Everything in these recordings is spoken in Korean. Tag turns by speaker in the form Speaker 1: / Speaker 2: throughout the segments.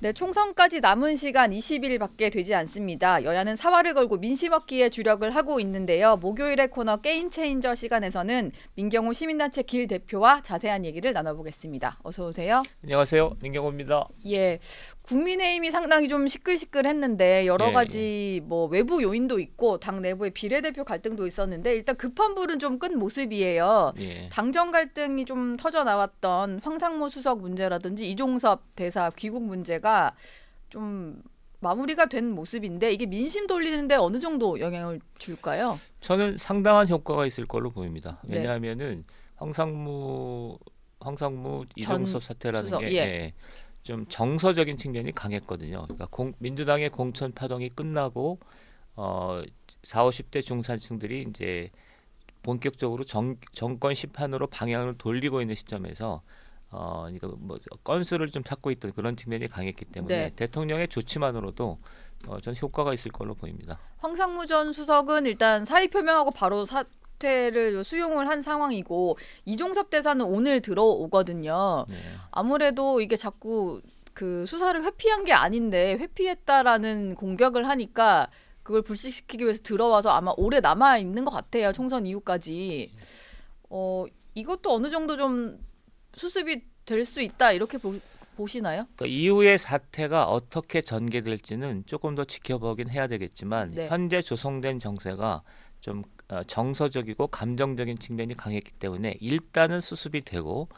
Speaker 1: 네, 총선까지 남은 시간 20일밖에 되지 않습니다. 여야는 사활을 걸고 민심 얻기에 주력을 하고 있는데요. 목요일의 코너 게임 체인저 시간에서는 민경호 시민단체 길 대표와 자세한 얘기를 나눠보겠습니다. 어서 오세요.
Speaker 2: 안녕하세요. 민경호입니다.
Speaker 1: 예, 국민의힘이 상당히 좀 시끌시끌했는데 여러 가지 뭐 외부 요인도 있고 당 내부의 비례대표 갈등도 있었는데 일단 급한 불은 좀 끈 모습이에요. 당정 갈등이 좀 터져 나왔던 황상무 수석 문제라든지 이종섭 대사 귀국 문제가 좀 마무리가 된 모습인데 이게 민심 돌리는데 어느 정도 영향을 줄까요?
Speaker 2: 저는 상당한 효과가 있을 걸로 보입니다. 왜냐하면은 황상무 이종섭 사태라는 게 좀 정서적인 측면이 강했거든요. 그러니까 민주당의 공천 파동이 끝나고 40, 50대 중산층들이 이제 본격적으로 정권 심판으로 방향을 돌리고 있는 시점에서 그러니까 뭐 건수를 좀 찾고 있던 그런 측면이 강했기 때문에 대통령의 조치만으로도 전 효과가 있을 걸로 보입니다.
Speaker 1: 황상무 전 수석은 일단 사의 표명하고 바로 사퇴를 수용을 한 상황이고 이종섭 대사는 오늘 들어오거든요. 아무래도 이게 자꾸 그 수사를 회피한 게 아닌데 회피했다라는 공격을 하니까 그걸 불식시키기 위해서 들어와서 아마 오래 남아 있는 것 같아요. 총선 이후까지. 이것도 어느 정도 좀 수습이 될 수 있다 이렇게 보시나요?
Speaker 2: 그러니까 이후의 사태가 어떻게 전개될지는 조금 더 지켜보긴 해야 되겠지만 현재 조성된 정세가 좀 정서적이고 감정적인 측면이 강했기 때문에 일단은 수습이 되고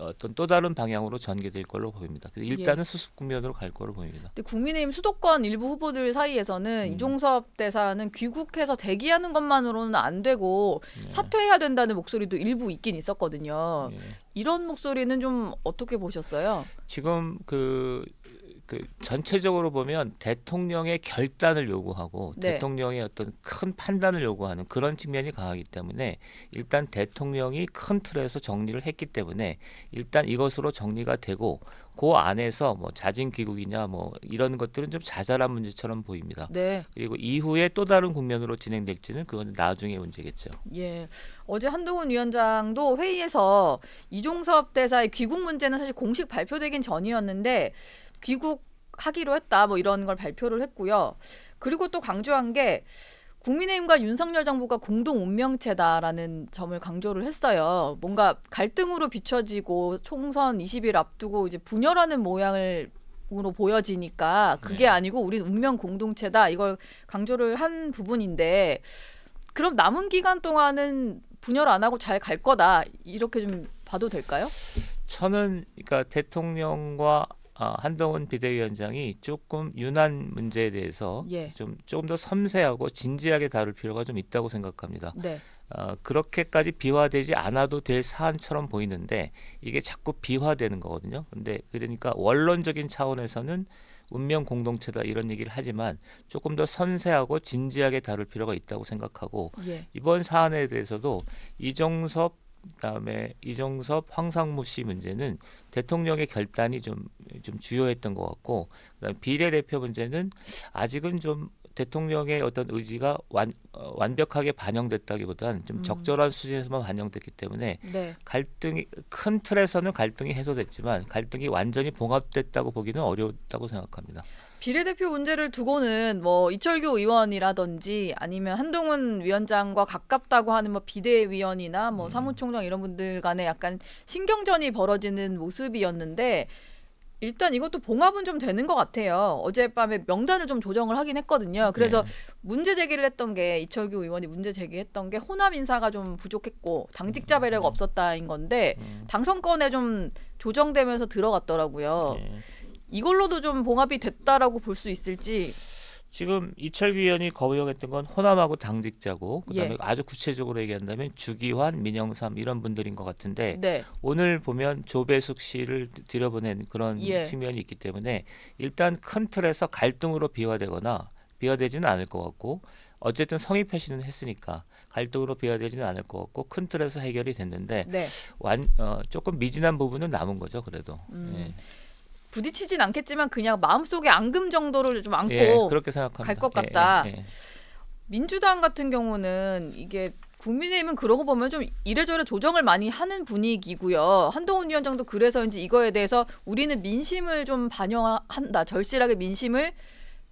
Speaker 2: 어떤 또 다른 방향으로 전개될 걸로 보입니다. 그래서 일단은 수습 국면으로 갈 걸로 보입니다.
Speaker 1: 근데 국민의힘 수도권 일부 후보들 사이에서는 이종섭 대사는 귀국해서 대기하는 것만으로는 안 되고 사퇴해야 된다는 목소리도 일부 있긴 있었거든요. 이런 목소리는 좀 어떻게 보셨어요?
Speaker 2: 지금 그 전체적으로 보면 대통령의 결단을 요구하고 대통령의 어떤 큰 판단을 요구하는 그런 측면이 강하기 때문에 일단 대통령이 큰 틀에서 정리를 했기 때문에 일단 이것으로 정리가 되고 그 안에서 뭐 자진 귀국이냐 뭐 이런 것들은 좀 자잘한 문제처럼 보입니다. 그리고 이후에 또 다른 국면으로 진행될지는 그건 나중에 문제겠죠.
Speaker 1: 어제 한동훈 위원장도 회의에서 이종섭 대사의 귀국 문제는 사실 공식 발표되긴 전이었는데 귀국하기로 했다 뭐 이런 걸 발표를 했고요. 그리고 또 강조한 게 국민의힘과 윤석열 정부가 공동 운명체다라는 점을 강조를 했어요. 뭔가 갈등으로 비춰지고 총선 20일 앞두고 이제 분열하는 모양으로 보여지니까 그게 아니고 우린 운명 공동체다 이걸 강조를 한 부분인데 그럼 남은 기간 동안은 분열 안 하고 잘 갈 거다 이렇게 좀 봐도 될까요?
Speaker 2: 저는 그러니까 대통령과 한동훈 비대위원장이 조금 윤한 문제에 대해서 조금 더 섬세하고 진지하게 다룰 필요가 좀 있다고 생각합니다. 그렇게까지 비화되지 않아도 될 사안처럼 보이는데 이게 자꾸 비화되는 거거든요. 근데 그러니까 원론적인 차원에서는 운명 공동체다 이런 얘기를 하지만 조금 더 섬세하고 진지하게 다룰 필요가 있다고 생각하고 이번 사안에 대해서도 그다음에 이종섭, 황상무 씨 문제는 대통령의 결단이 좀 주요했던 것 같고 그다음에 비례대표 문제는 아직은 좀 대통령의 어떤 의지가 완벽하게 반영됐다기보다는 좀 적절한 수준에서만 반영됐기 때문에 갈등이 큰 틀에서는 갈등이 해소됐지만 갈등이 완전히 봉합됐다고 보기는 어렵다고 생각합니다.
Speaker 1: 비례대표 문제를 두고는 뭐 이철규 의원이라든지 아니면 한동훈 위원장과 가깝다고 하는 뭐 비대위원이나 뭐 사무총장 이런 분들 간에 약간 신경전이 벌어지는 모습이었는데 일단 이것도 봉합은 좀 되는 것 같아요. 어젯밤에 명단을 좀 조정을 하긴 했거든요. 그래서 문제 제기를 했던 게 이철규 의원이 문제 제기했던 게 호남 인사가 좀 부족했고 당직자 배려가 없었다인 건데 당선권에 좀 조정되면서 들어갔더라고요. 이걸로도 좀 봉합이 됐다라고 볼 수 있을지.
Speaker 2: 지금 이철규 의원이 거부형했던 건 호남하고 당직자고 그다음에 아주 구체적으로 얘기한다면 주기환, 민영삼 이런 분들인 것 같은데 오늘 보면 조배숙 씨를 들여보낸 그런 측면이 있기 때문에 일단 큰 틀에서 갈등으로 비화되거나 비화되지는 않을 것 같고 어쨌든 성의 표시는 했으니까 갈등으로 비화되지는 않을 것 같고 큰 틀에서 해결이 됐는데 조금 미진한 부분은 남은 거죠. 그래도.
Speaker 1: 부딪히진 않겠지만 그냥 마음속에 앙금 정도를 좀 안고
Speaker 2: 그렇게 생각합니다.
Speaker 1: 갈 것 같다. 민주당 같은 경우는 이게 국민의힘은 그러고 보면 좀 이래저래 조정을 많이 하는 분위기고요. 한동훈 위원장도 그래서인지 이거에 대해서 우리는 민심을 좀 반영한다. 절실하게 민심을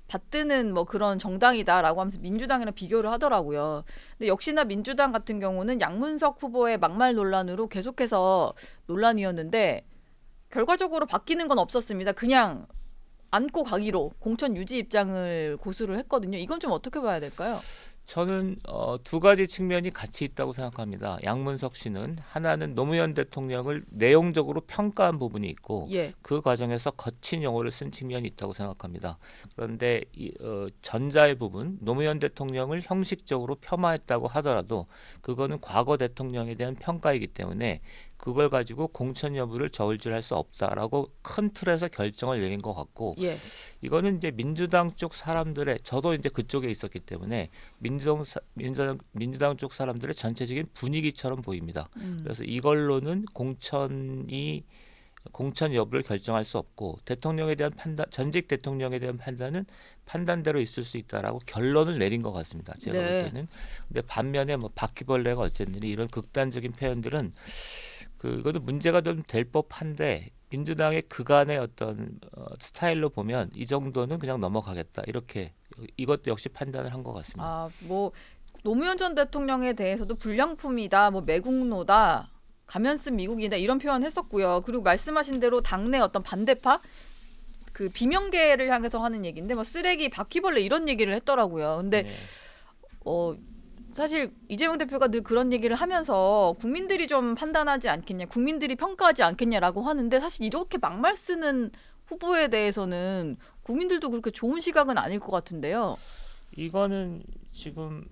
Speaker 1: 받드는 뭐 그런 정당이다라고 하면서 민주당이랑 비교를 하더라고요. 근데 역시나 민주당 같은 경우는 양문석 후보의 막말 논란으로 계속해서 논란이었는데 결과적으로 바뀌는 건 없었습니다. 그냥 안고 가기로 공천 유지 입장을 고수를 했거든요. 이건 좀 어떻게 봐야 될까요?
Speaker 2: 저는 두 가지 측면이 같이 있다고 생각합니다. 양문석 씨는 하나는 노무현 대통령을 내용적으로 평가한 부분이 있고
Speaker 1: 예.
Speaker 2: 그 과정에서 거친 용어를 쓴 측면이 있다고 생각합니다. 그런데 전자의 부분, 노무현 대통령을 형식적으로 폄하했다고 하더라도 그거는 과거 대통령에 대한 평가이기 때문에 그걸 가지고 공천 여부를 저울질할 수 없다라고 큰 틀에서 결정을 내린 것 같고
Speaker 1: 예.
Speaker 2: 이거는 이제 민주당 쪽 사람들의 저도 이제 그쪽에 있었기 때문에 민주당 쪽 사람들의 전체적인 분위기처럼 보입니다. 그래서 이걸로는 공천 여부를 결정할 수 없고 대통령에 대한 판단, 전직 대통령에 대한 판단은 판단대로 있을 수 있다라고 결론을 내린 것 같습니다. 제가 볼 때는. 근데 반면에 뭐 바퀴벌레가 어쨌든 이런 극단적인 표현들은 그것도 문제가 좀 될 법한데 민주당의 그간의 어떤 스타일로 보면 이 정도는 그냥 넘어가겠다 이렇게 이것도 역시 판단을 한 것 같습니다.
Speaker 1: 아, 뭐 노무현 전 대통령에 대해서도 불량품이다, 뭐 매국노다, 가면 쓴 미국이다 이런 표현했었고요. 그리고 말씀하신 대로 당내 어떤 반대파 그 비명계를 향해서 하는 얘기인데 뭐 쓰레기, 바퀴벌레 이런 얘기를 했더라고요. 근데
Speaker 2: 네.
Speaker 1: 사실 이재명 대표가 늘 그런 얘기를 하면서 국민들이 좀 판단하지 않겠냐, 국민들이 평가하지 않겠냐라고 하는데 사실 이렇게 막말 쓰는 후보에 대해서는 국민들도 그렇게 좋은 시각은 아닐 것 같은데요.
Speaker 2: 이거는 지금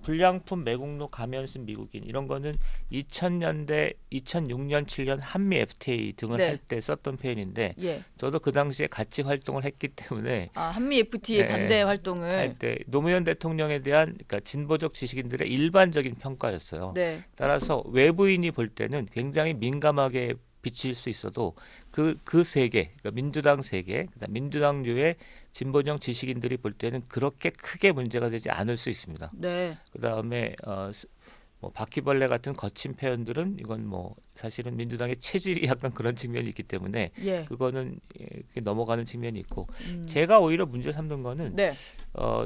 Speaker 2: 불량품 매국노 가면 쓴 미국인 이런 거는 2000년대 2006년 7년 한미 FTA 등을
Speaker 1: 네.
Speaker 2: 할 때 썼던 표현인데
Speaker 1: 예.
Speaker 2: 저도 그 당시에 같이 활동을 했기 때문에
Speaker 1: 한미 FTA 반대 활동을
Speaker 2: 할 때 노무현 대통령에 대한 그러니까 진보적 지식인들의 일반적인 평가였어요.
Speaker 1: 네.
Speaker 2: 따라서 외부인이 볼 때는 굉장히 민감하게 비칠 수 있어도 그 세계, 그러니까 민주당 세계, 그다음 민주당류의 진보적 지식인들이 볼 때는 그렇게 크게 문제가 되지 않을 수 있습니다.
Speaker 1: 네.
Speaker 2: 그다음에 뭐 바퀴벌레 같은 거친 표현들은 이건 뭐 사실은 민주당의 체질이 약간 그런 측면이 있기 때문에
Speaker 1: 예.
Speaker 2: 그거는 넘어가는 측면이 있고 제가 오히려 문제 삼는 거는
Speaker 1: 네.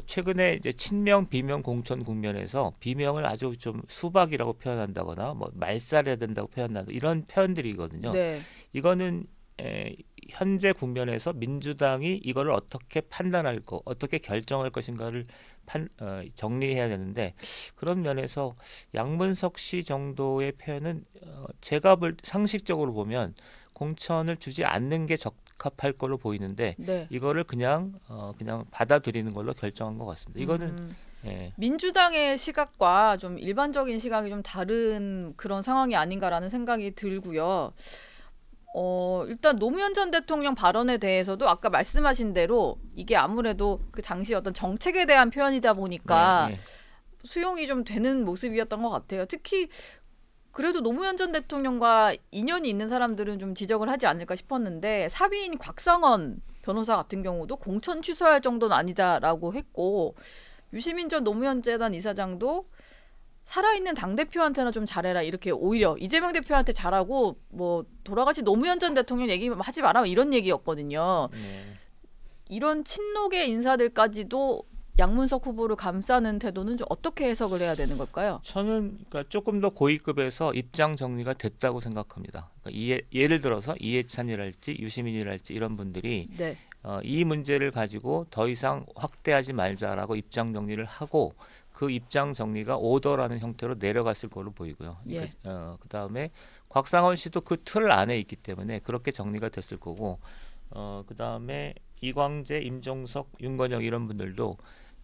Speaker 2: 최근에 이제 친명 비명 공천 국면에서 비명을 아주 좀 수박이라고 표현한다거나 뭐 말살해야 된다고 표현한다 이런 표현들이거든요.
Speaker 1: 네.
Speaker 2: 이거는 현재 국면에서 민주당이 이거를 어떻게 판단할 거, 어떻게 결정할 것인가를 정리해야 되는데 그런 면에서 양문석 씨 정도의 표현은 제가 상식적으로 보면 공천을 주지 않는 게 적합할 걸로 보이는데
Speaker 1: 네.
Speaker 2: 이거를 그냥 받아들이는 걸로 결정한 것 같습니다. 이거는 예.
Speaker 1: 민주당의 시각과 좀 일반적인 시각이 좀 다른 그런 상황이 아닌가라는 생각이 들고요. 일단 노무현 전 대통령 발언에 대해서도 아까 말씀하신 대로 이게 아무래도 그 당시 어떤 정책에 대한 표현이다 보니까
Speaker 2: 네.
Speaker 1: 수용이 좀 되는 모습이었던 것 같아요. 특히 그래도 노무현 전 대통령과 인연이 있는 사람들은 좀 지적을 하지 않을까 싶었는데 사위인 곽상원 변호사 같은 경우도 공천 취소할 정도는 아니다라고 했고 유시민 전 노무현 재단 이사장도 살아있는 당대표한테나 좀 잘해라 이렇게 오히려 이재명 대표한테 잘하고 뭐 돌아가신 노무현 전 대통령 얘기 하지 마라 이런 얘기였거든요.
Speaker 2: 네.
Speaker 1: 이런 친노계 인사들까지도 양문석 후보를 감싸는 태도는 좀 어떻게 해석을 해야 되는 걸까요?
Speaker 2: 저는 그러니까 조금 더 고위급에서 입장 정리가 됐다고 생각합니다. 그러니까 예를 들어서 이해찬이랄지 유시민이랄지 이런 분들이
Speaker 1: 네.
Speaker 2: 이 문제를 가지고 더 이상 확대하지 말자라고 입장 정리를 하고 그 입장 정리가 오더라는 형태로 내려갔을 걸로 보이고요.
Speaker 1: 예.
Speaker 2: 그다음에 곽상원 씨도 그 틀 안에 있기 때문에 그렇게 정리가 됐을 거고 그다음에 이광재, 임종석, 윤건영 이런 분들도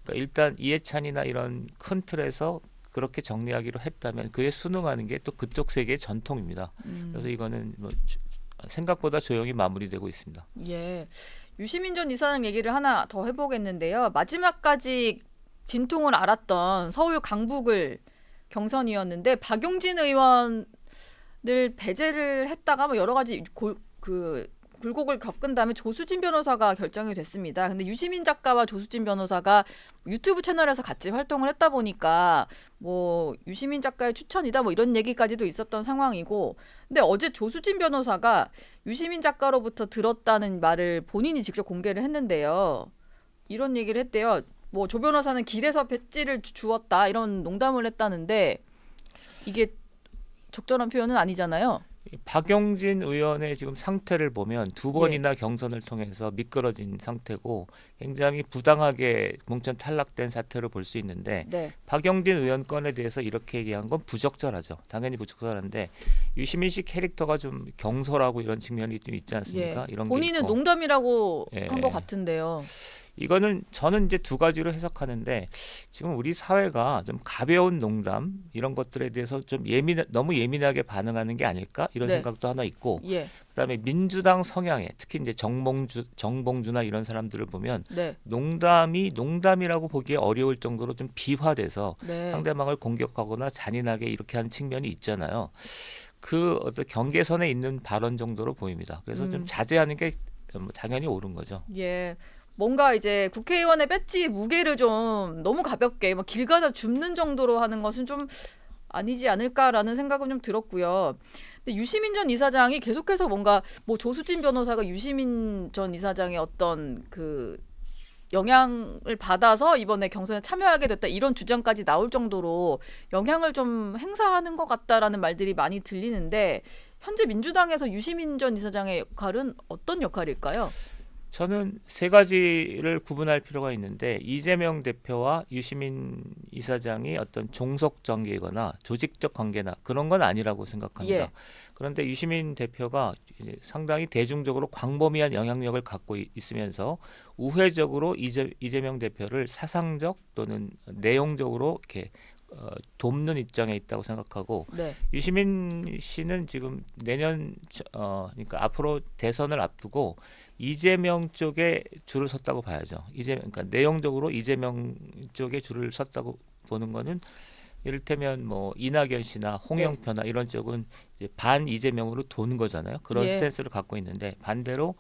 Speaker 2: 그러니까 일단 이해찬이나 이런 큰 틀에서 그렇게 정리하기로 했다면 그에 순응하는 게 또 그쪽 세계의 전통입니다. 그래서 이거는 뭐 생각보다 조용히 마무리되고 있습니다.
Speaker 1: 예. 유시민 전 이사장 얘기를 하나 더 해보겠는데요. 마지막까지 진통을 앓았던 서울 강북을 경선이었는데 박용진 의원을 배제를 했다가 뭐 여러 가지 굴곡을 겪은 다음에 조수진 변호사가 결정이 됐습니다. 근데 유시민 작가와 조수진 변호사가 유튜브 채널에서 같이 활동을 했다 보니까 뭐 유시민 작가의 추천이다 뭐 이런 얘기까지도 있었던 상황이고, 근데 어제 조수진 변호사가 유시민 작가로부터 들었다는 말을 본인이 직접 공개를 했는데요. 이런 얘기를 했대요. 뭐 조 변호사는 길에서 배지를 주었다 이런 농담을 했다는데 이게 적절한 표현은 아니잖아요.
Speaker 2: 박용진 의원의 지금 상태를 보면 두 번이나 경선을 통해서 미끄러진 상태고 굉장히 부당하게 공천 탈락된 사태로 볼 수 있는데, 박용진 의원 건에 대해서 이렇게 얘기한 건 부적절하죠. 당연히 부적절한데 유시민 씨 캐릭터가 좀 경솔하고 이런 측면이 좀 있지 않습니까? 이런
Speaker 1: 본인은 농담이라고 한 것 같은데요.
Speaker 2: 이거는 저는 이제 두 가지로 해석하는데, 지금 우리 사회가 좀 가벼운 농담 이런 것들에 대해서 좀 너무 예민하게 반응하는 게 아닐까 이런 생각도 하나 있고, 그다음에 민주당 성향에 특히 이제 정봉주나 이런 사람들을 보면 농담이 농담이라고 보기에 어려울 정도로 좀 비화돼서 상대방을 공격하거나 잔인하게 이렇게 하는 측면이 있잖아요. 그 어떤 경계선에 있는 발언 정도로 보입니다. 그래서 좀 자제하는 게 당연히 옳은 거죠.
Speaker 1: 뭔가 이제 국회의원의 배지 무게를 좀 너무 가볍게 막 길 가다 줍는 정도로 하는 것은 좀 아니지 않을까라는 생각은 좀 들었고요. 근데 유시민 전 이사장이 계속해서 뭔가 뭐 조수진 변호사가 유시민 전 이사장의 어떤 그 영향을 받아서 이번에 경선에 참여하게 됐다 이런 주장까지 나올 정도로 영향을 좀 행사하는 것 같다라는 말들이 많이 들리는데, 현재 민주당에서 유시민 전 이사장의 역할은 어떤 역할일까요?
Speaker 2: 저는 세 가지를 구분할 필요가 있는데, 이재명 대표와 유시민 이사장이 어떤 종속 관계거나 조직적 관계나 그런 건 아니라고 생각합니다. 그런데 유시민 대표가 이제 상당히 대중적으로 광범위한 영향력을 갖고 있으면서 우회적으로 이재명 대표를 사상적 또는 내용적으로 이렇게 돕는 입장에 있다고 생각하고, 유시민 씨는 지금 내년 그러니까 앞으로 대선을 앞두고 이재명 쪽에 줄을 섰다고 봐야죠. 그러니까 내용적으로 이재명 쪽에 줄을 섰다고 보는 거는, 이를테면 뭐 이낙연 씨나 홍영표나 이런 쪽은 이제 반 이재명으로 도는 거잖아요. 그런 스탠스를 갖고 있는데, 반대로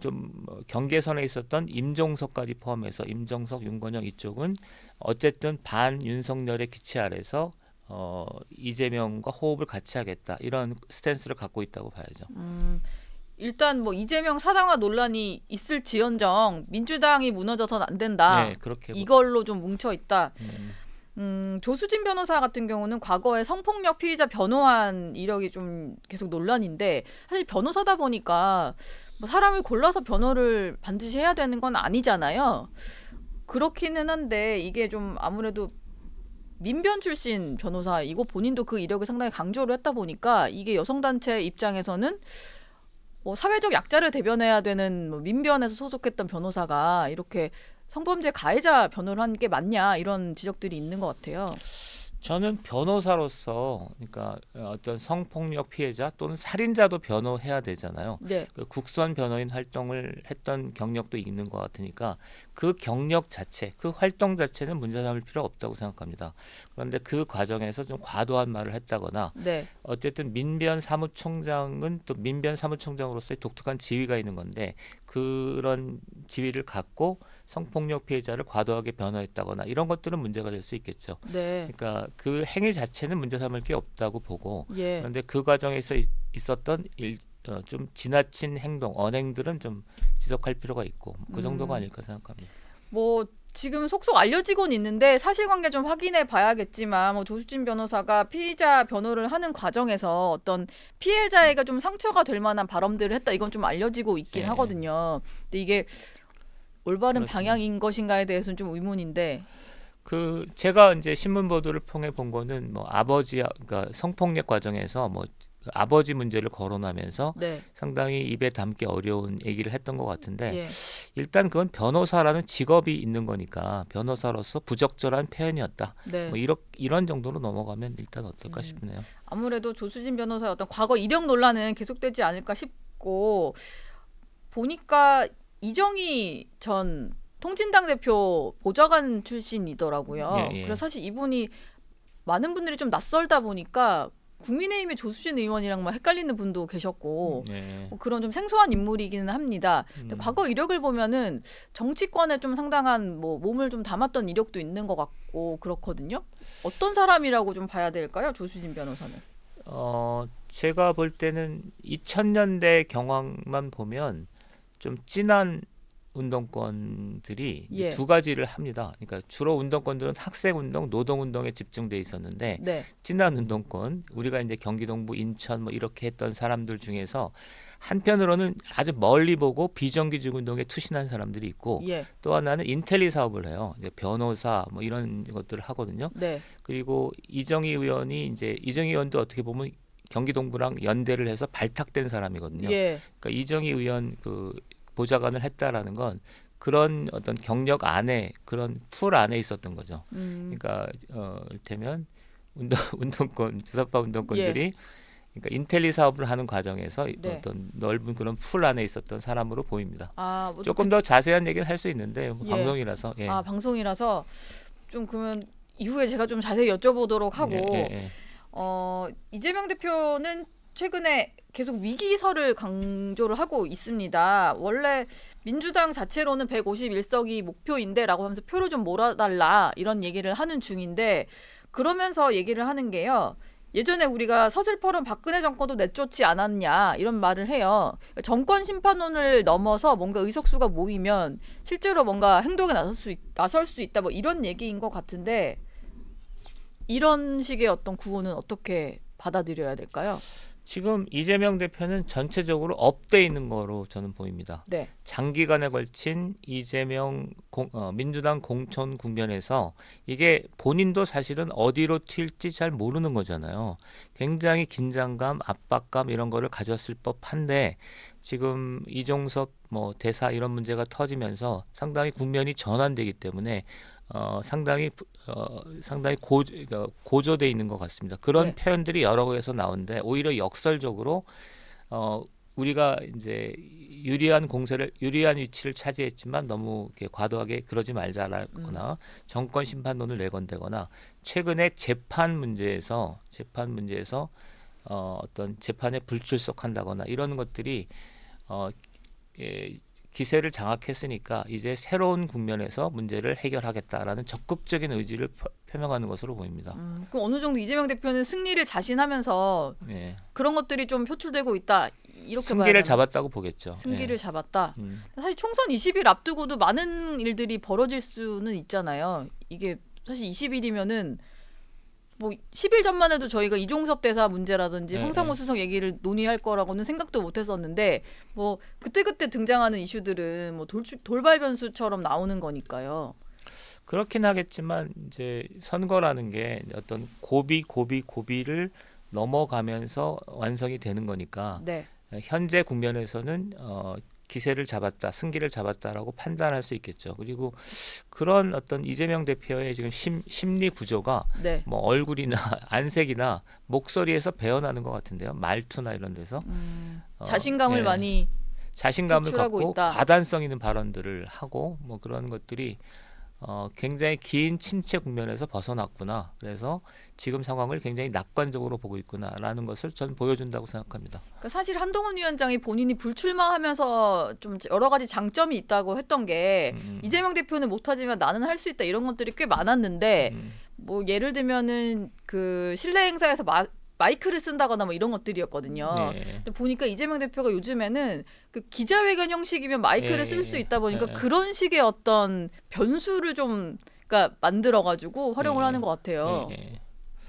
Speaker 2: 좀 경계선에 있었던 임종석까지 포함해서 임종석, 윤건영 이쪽은 어쨌든 반 윤석열의 기치 아래서 이재명과 호흡을 같이 하겠다 이런 스탠스를 갖고 있다고 봐야죠.
Speaker 1: 일단 뭐 이재명 사당화 논란이 있을지언정 민주당이 무너져서는 안 된다.
Speaker 2: 그렇게
Speaker 1: 이걸로 좀 뭉쳐 있다. 조수진 변호사 같은 경우는 과거에 성폭력 피의자 변호한 이력이 좀 계속 논란인데, 사실 변호사다 보니까 뭐 사람을 골라서 변호를 반드시 해야 되는 건 아니잖아요. 그렇기는 한데 이게 좀 아무래도 민변 출신 변호사이고 본인도 그 이력을 상당히 강조를 했다 보니까 이게 여성단체 입장에서는 뭐 사회적 약자를 대변해야 되는 뭐 민변에서 소속했던 변호사가 이렇게 성범죄 가해자 변호를 한 게 맞냐 이런 지적들이 있는 것 같아요.
Speaker 2: 저는 변호사로서, 그러니까 어떤 성폭력 피해자 또는 살인자도 변호해야 되잖아요. 그 국선 변호인 활동을 했던 경력도 있는 것 같으니까 그 경력 자체, 그 활동 자체는 문제 삼을 필요 없다고 생각합니다. 그런데 그 과정에서 좀 과도한 말을 했다거나, 어쨌든 민변 사무총장은 또 민변 사무총장으로서의 독특한 지위가 있는 건데, 그런 지위를 갖고 성폭력 피해자를 과도하게 변호했다거나 이런 것들은 문제가 될 수 있겠죠. 그러니까 그 행위 자체는 문제 삼을 게 없다고 보고, 그런데 그 과정에서 있었던 좀 지나친 행동, 언행들은 좀 지적할 필요가 있고, 그 정도가 아닐까 생각합니다.
Speaker 1: 뭐 지금 속속 알려지곤 있는데 사실관계 좀 확인해 봐야겠지만, 뭐 조수진 변호사가 피의자 변호를 하는 과정에서 어떤 피해자에게 좀 상처가 될 만한 발언들을 했다, 이건 좀 알려지고 있긴 하거든요. 근데 이게 올바른 방향인 것인가에 대해서는 좀 의문인데,
Speaker 2: 그 제가 이제 신문 보도를 통해 본 거는 뭐 그러니까 성폭력 과정에서 뭐 아버지 문제를 거론하면서 상당히 입에 담기 어려운 얘기를 했던 것 같은데, 일단 그건 변호사라는 직업이 있는 거니까 변호사로서 부적절한 표현이었다. 뭐 이런 정도로 넘어가면 일단 어떨까 싶네요.
Speaker 1: 아무래도 조수진 변호사의 어떤 과거 이력 논란은 계속되지 않을까 싶고, 보니까 이정희 전 통진당 대표 보좌관 출신이더라고요. 그래서 사실 이분이 많은 분들이 좀 낯설다 보니까 국민의힘의 조수진 의원이랑 막 헷갈리는 분도 계셨고
Speaker 2: 네.
Speaker 1: 뭐 그런 좀 생소한 인물이기는 합니다. 근데 과거 이력을 보면은 정치권에 좀 상당한 뭐 몸을 좀 담았던 이력도 있는 것 같고 그렇거든요. 어떤 사람이라고 좀 봐야 될까요, 조수진 변호사는?
Speaker 2: 제가 볼 때는 2000년대 경황만 보면 좀 진한 운동권들이
Speaker 1: 예.
Speaker 2: 두 가지를 합니다. 그러니까 주로 운동권들은 학생운동, 노동운동에 집중돼 있었는데
Speaker 1: 네.
Speaker 2: 진한 운동권, 우리가 이제 경기 동부, 인천 뭐 이렇게 했던 사람들 중에서 한편으로는 아주 멀리 보고 비정규직 운동에 투신한 사람들이 있고
Speaker 1: 예.
Speaker 2: 또 하나는 인텔리 사업을 해요. 이제 변호사 뭐 이런 것들을 하거든요.
Speaker 1: 네.
Speaker 2: 그리고 이정희 의원도 어떻게 보면 경기 동부랑 연대를 해서 발탁된 사람이거든요.
Speaker 1: 예.
Speaker 2: 그러니까 이정희 의원 그 보좌관을 했다라는 건 그런 어떤 경력 안에 그런 풀 안에 있었던 거죠. 그러니까 이를테면 운동권 주사파 운동권들이
Speaker 1: 예.
Speaker 2: 그러니까 인텔리 사업을 하는 과정에서
Speaker 1: 네.
Speaker 2: 어떤 넓은 그런 풀 안에 있었던 사람으로 보입니다.
Speaker 1: 뭐
Speaker 2: 조금 더 자세한 얘기를 할 수 있는데
Speaker 1: 예.
Speaker 2: 방송이라서. 예.
Speaker 1: 방송이라서 좀 그러면 이후에 제가 좀 자세히 여쭤보도록 하고
Speaker 2: 예.
Speaker 1: 이재명 대표는 최근에 계속 위기설을 강조를 하고 있습니다. 원래 민주당 자체로는 151석이 목표인데라고 하면서 표를 좀 몰아달라 이런 얘기를 하는 중인데 그러면서 얘기를 하는 게요. 예전에 우리가 서슬퍼런 박근혜 정권도 내쫓지 않았냐 이런 말을 해요. 정권 심판론을 넘어서 뭔가 의석수가 모이면 실제로 뭔가 행동에 나설 수 있다 뭐 이런 얘기인 것 같은데 이런 식의 어떤 구호는 어떻게 받아들여야 될까요?
Speaker 2: 지금 이재명 대표는 전체적으로 업돼 있는 거로 저는 보입니다.
Speaker 1: 네.
Speaker 2: 장기간에 걸친 이재명 민주당 공천 국면에서 이게 본인도 사실은 어디로 튈지 잘 모르는 거잖아요. 굉장히 긴장감, 압박감 이런 거를 가졌을 법한데 지금 이종섭 뭐 대사 이런 문제가 터지면서 상당히 국면이 전환되기 때문에 상당히 고조돼 있는 것 같습니다. 그런
Speaker 1: 네.
Speaker 2: 표현들이 여러 곳에서 나오는데 오히려 역설적으로 우리가 이제 유리한 위치를 차지했지만 너무 이렇게 과도하게 그러지 말자라거나 정권 심판론을 내건대거나 최근에 재판 문제에서 어떤 재판에 불출석한다거나 이런 것들이 기세를 장악했으니까 이제 새로운 국면에서 문제를 해결하겠다라는 적극적인 의지를 표명하는 것으로 보입니다.
Speaker 1: 그럼 어느 정도 이재명 대표는 승리를 자신하면서 그런 것들이 좀 표출되고 있다. 이렇게
Speaker 2: 승기를 잡았다고 보겠죠.
Speaker 1: 승기를 잡았다. 사실 총선 20일 앞두고도 많은 일들이 벌어질 수는 있잖아요. 이게 사실 20일이면은 뭐 10일 전만 해도 저희가 이종섭 대사 문제라든지 황상무 수석 얘기를 논의할 거라고는 생각도 못 했었는데 뭐 그때그때 등장하는 이슈들은 뭐 돌발 변수처럼 나오는 거니까요.
Speaker 2: 그렇긴 하겠지만 이제 선거라는 게 어떤 고비를 넘어가면서 완성이 되는 거니까
Speaker 1: 네.
Speaker 2: 현재 국면에서는 기세를 잡았다, 승기를 잡았다라고 판단할 수 있겠죠. 그리고 그런 어떤 이재명 대표의 지금 심리 구조가
Speaker 1: 네.
Speaker 2: 뭐 얼굴이나 안색이나 목소리에서 배어나는 것 같은데요. 말투나 이런 데서
Speaker 1: 자신감을 많이
Speaker 2: 자신감을 갖고
Speaker 1: 있다.
Speaker 2: 과단성 있는 발언들을 하고 뭐 그런 것들이 굉장히 긴 침체 국면에서 벗어났구나. 그래서 지금 상황을 굉장히 낙관적으로 보고 있구나라는 것을 전 보여준다고 생각합니다.
Speaker 1: 그러니까 사실 한동훈 위원장이 본인이 불출마하면서 좀 여러 가지 장점이 있다고 했던 게 이재명 대표는 못하지만 나는 할 수 있다 이런 것들이 꽤 많았는데 뭐 예를 들면은 그 실내 행사에서 마이크를 쓴다거나 뭐 이런 것들이었거든요. 근데 보니까 이재명 대표가 요즘에는 그 기자회견 형식이면 마이크를 쓸 수 있다 보니까 그런 식의 어떤 변수를 좀 그러니까 만들어가지고 활용을 하는 것 같아요.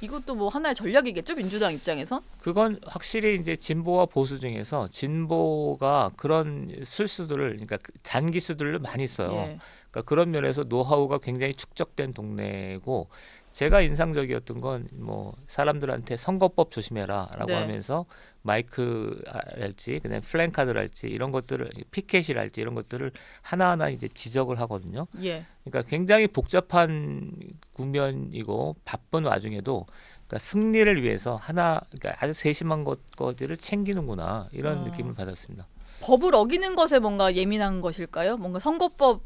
Speaker 1: 이것도 뭐 하나의 전략이겠죠, 민주당 입장에선?
Speaker 2: 그건 확실히 이제 진보와 보수 중에서 진보가 그런 술수들을 그러니까 잔기수들을 많이 써요. 그러니까 그런 면에서 노하우가 굉장히 축적된 동네고 제가 인상적이었던 건 뭐 사람들한테 선거법 조심해라라고 하면서 마이크랄지 그다음에 플랜카드랄지 이런 것들을 피켓이랄지 이런 것들을 하나하나 이제 지적을 하거든요. 그러니까 굉장히 복잡한 국면이고 바쁜 와중에도 그러니까 승리를 위해서 그러니까 아주 세심한 것들을 챙기는구나 이런 느낌을 받았습니다.
Speaker 1: 법을 어기는 것에 뭔가 예민한 것일까요? 뭔가 선거법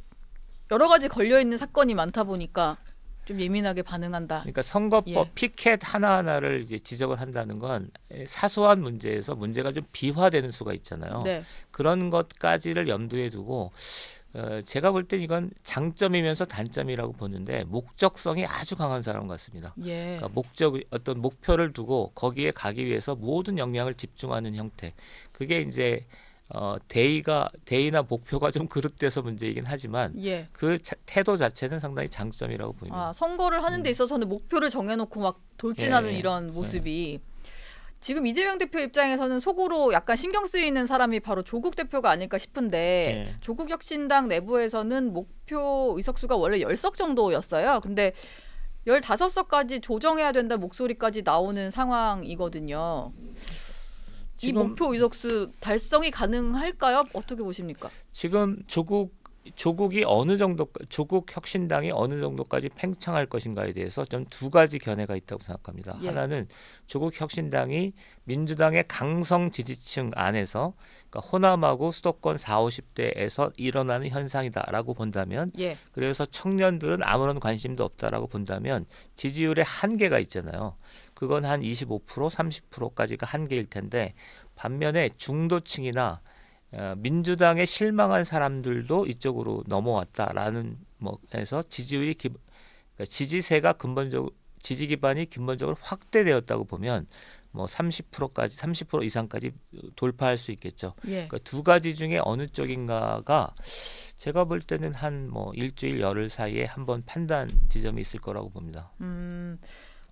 Speaker 1: 여러 가지 걸려 있는 사건이 많다 보니까 좀 예민하게 반응한다.
Speaker 2: 그러니까 선거법 피켓 하나하나를 이제 지적을 한다는 건 사소한 문제에서 문제가 좀 비화되는 수가 있잖아요.
Speaker 1: 네.
Speaker 2: 그런 것까지를 염두에 두고 제가 볼 땐 이건 장점이면서 단점이라고 보는데 목적성이 아주 강한 사람 같습니다. 그러니까 어떤 목표를 두고 거기에 가기 위해서 모든 역량을 집중하는 형태. 그게 이제 대의나 목표가 좀 그릇돼서 문제이긴 하지만 그 태도 자체는 상당히 장점이라고 보입니다.
Speaker 1: 선거를 하는 데 있어서는 목표를 정해놓고 막 돌진하는 이런 모습이 지금 이재명 대표 입장에서는 속으로 약간 신경 쓰이는 사람이 바로 조국 대표가 아닐까 싶은데 조국 혁신당 내부에서는 목표 의석수가 원래 10석 정도였어요. 근데 15석까지 조정해야 된다 목소리까지 나오는 상황이거든요. 이 목표 의석수 달성이 가능할까요? 어떻게 보십니까?
Speaker 2: 지금 조국 혁신당이 어느 정도까지 팽창할 것인가에 대해서 좀 두 가지 견해가 있다고 생각합니다. 하나는 조국 혁신당이 민주당의 강성 지지층 안에서 그러니까 호남하고 수도권 40, 50대에서 일어나는 현상이다라고 본다면 그래서 청년들은 아무런 관심도 없다라고 본다면 지지율에 한계가 있잖아요. 그건 한 25%, 30%까지가 한계일 텐데 반면에 중도층이나 민주당에 실망한 사람들도 이쪽으로 넘어왔다라는 해서 그러니까 지지세가 지지 기반이 근본적으로 확대되었다고 보면 30% 이상까지 돌파할 수 있겠죠. 그러니까 두 가지 중에 어느 쪽인가가 제가 볼 때는 한 일주일 열흘 사이에 한번 판단 지점이 있을 거라고 봅니다.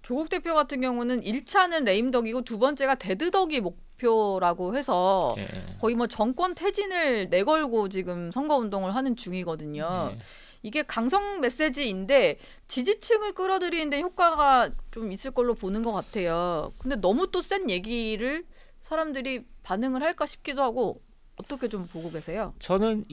Speaker 1: 조국 대표 같은 경우는 1차는 레임덕이고 두 번째가 데드덕이 목표라고 해서 거의 정권 퇴진을 내걸고 지금 선거운동을 하는 중이거든요. 이게 강성 메시지인데 지지층을 끌어들이는데 효과가 좀 있을 걸로 보는 것 같아요. 근데 너무 또 센 얘기를 사람들이 반응을 할까 싶기도 하고 어떻게 좀 보고 계세요?
Speaker 2: 저는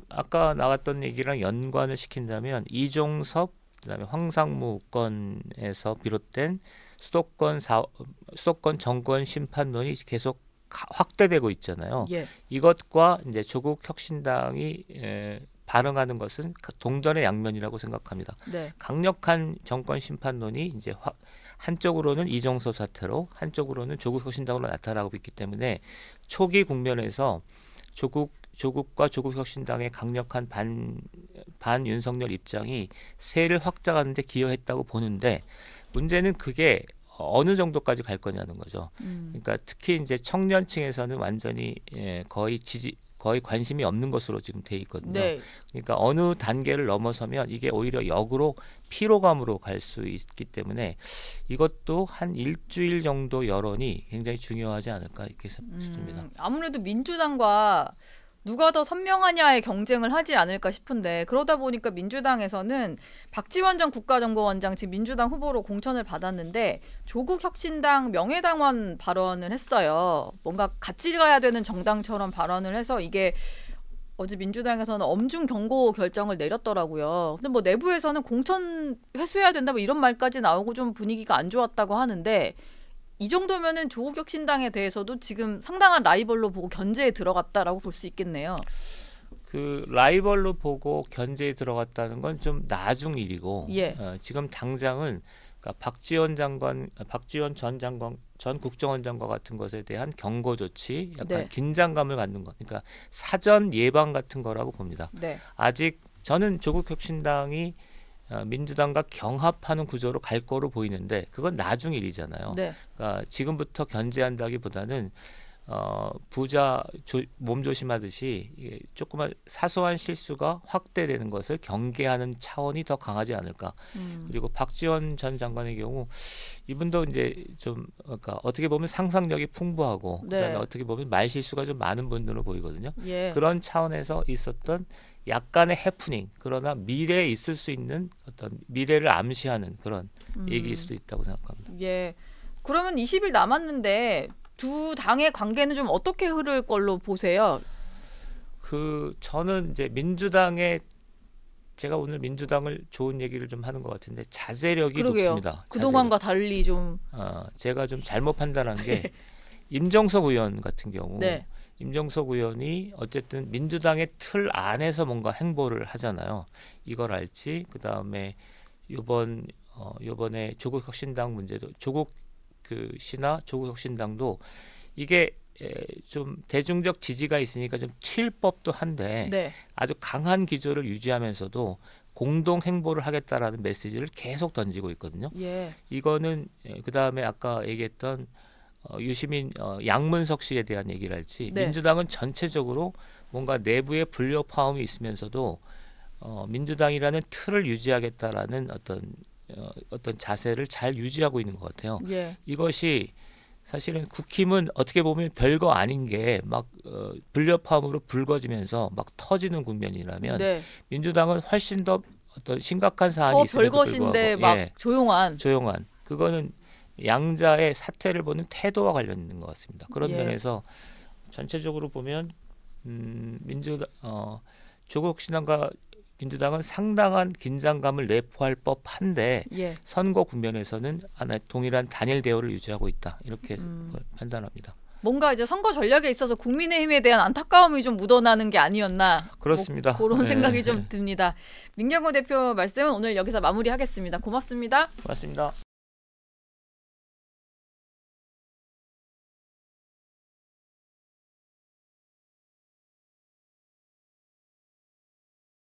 Speaker 2: 아까 나왔던 얘기랑 연관을 시킨다면 이종섭 그다음에 황상무 건에서 비롯된 수도권 정권 심판론이 계속 확대되고 있잖아요. 이것과 이제 조국 혁신당이 반응하는 것은 동전의 양면이라고 생각합니다. 강력한 정권 심판론이 이제 한쪽으로는 이종섭 사태로 한쪽으로는 조국 혁신당으로 나타나고 있기 때문에 초기 국면에서 조국과 조국 혁신당의 강력한 반윤석열 입장이 세를 확장하는 데 기여했다고 보는데 문제는 그게 어느 정도까지 갈 거냐는 거죠. 그러니까 특히 이제 청년층에서는 완전히 거의 관심이 없는 것으로 지금 돼 있거든요. 그러니까 어느 단계를 넘어서면 이게 오히려 역으로 피로감으로 갈 수 있기 때문에 이것도 한 일주일 정도 여론이 굉장히 중요하지 않을까 이렇게 싶습니다.
Speaker 1: 아무래도 민주당과 누가 더 선명하냐의 경쟁을 하지 않을까 싶은데 그러다 보니까 민주당에서는 박지원 전 국가정보원장 지금 민주당 후보로 공천을 받았는데 조국 혁신당 명예당원 발언을 했어요. 뭔가 같이 가야 되는 정당처럼 발언을 해서 이게 어제 민주당에서는 엄중 경고 결정을 내렸더라고요. 근데 내부에서는 공천 회수해야 된다 이런 말까지 나오고 좀 분위기가 안 좋았다고 하는데 이 정도면은 조국 혁신당에 대해서도 지금 상당한 라이벌로 보고 견제에 들어갔다라고 볼 수 있겠네요.
Speaker 2: 그 라이벌로 보고 견제에 들어갔다는 건 좀 나중 일이고 지금 당장은 그러니까 박지원 전 국정원장과 같은 것에 대한 경고 조치, 약간 긴장감을 갖는 것, 그러니까 사전 예방 같은 거라고 봅니다. 아직 저는 조국 혁신당이 민주당과 경합하는 구조로 갈 거로 보이는데 그건 나중 일이잖아요. 그러니까 지금부터 견제한다기보다는 몸조심하듯이 조그만 사소한 실수가 확대되는 것을 경계하는 차원이 더 강하지 않을까. 그리고 박지원 전 장관의 경우 이분도 이제 좀 그러니까 어떻게 보면 상상력이 풍부하고 그다음에 어떻게 보면 말실수가 좀 많은 분으로 보이거든요. 그런 차원에서 있었던 약간의 해프닝, 그러나 미래에 있을 수 있는 어떤 미래를 암시하는 그런 얘기일 수도 있다고 생각합니다.
Speaker 1: 그러면 20일 남았는데 두 당의 관계는 좀 어떻게 흐를 걸로 보세요?
Speaker 2: 저는 이제 제가 오늘 민주당을 좋은 얘기를 좀 하는 것 같은데 자제력이 높습니다.
Speaker 1: 그동안과 달리 좀
Speaker 2: 제가 좀 잘못 판단한 게 임정석 의원 같은 경우 임정석 의원이 어쨌든 민주당의 틀 안에서 뭔가 행보를 하잖아요. 이걸 알지. 그다음에 요번에 조국혁신당 문제도 조국 그 시나 조국혁신당도 이게 좀 대중적 지지가 있으니까 좀 튈 법도 한데
Speaker 1: 네.
Speaker 2: 아주 강한 기조를 유지하면서도 공동 행보를 하겠다라는 메시지를 계속 던지고 있거든요.
Speaker 1: 예.
Speaker 2: 이거는 그다음에 아까 얘기했던 유시민 양문석 씨에 대한 얘기를 할지
Speaker 1: 네.
Speaker 2: 민주당은 전체적으로 뭔가 내부의 불협화음이 있으면서도 민주당이라는 틀을 유지하겠다라는 어떤 자세를 잘 유지하고 있는 것 같아요.
Speaker 1: 예.
Speaker 2: 이것이 사실은 국힘은 어떻게 보면 별거 아닌 게 막 불협화음으로 불거지면서 막 터지는 국면이라면
Speaker 1: 네.
Speaker 2: 민주당은 훨씬 더 어떤 심각한 사안이 있음에도
Speaker 1: 별것인데
Speaker 2: 불구하고
Speaker 1: 막 조용한
Speaker 2: 그거는 양자의 사태를 보는 태도와 관련 있는 것 같습니다. 그런
Speaker 1: 예.
Speaker 2: 면에서 전체적으로 보면 조국신당과 민주당은 상당한 긴장감을 내포할 법한데
Speaker 1: 예.
Speaker 2: 선거 국면에서는 동일한 단일 대우를 유지하고 있다 이렇게 판단합니다.
Speaker 1: 뭔가 이제 선거 전략에 있어서 국민의힘에 대한 안타까움이 좀 묻어나는 게 아니었나
Speaker 2: 그렇습니다.
Speaker 1: 뭐 그런
Speaker 2: 네.
Speaker 1: 생각이 좀 듭니다. 민경호 대표 말씀은 오늘 여기서 마무리하겠습니다. 고맙습니다.
Speaker 2: 고맙습니다.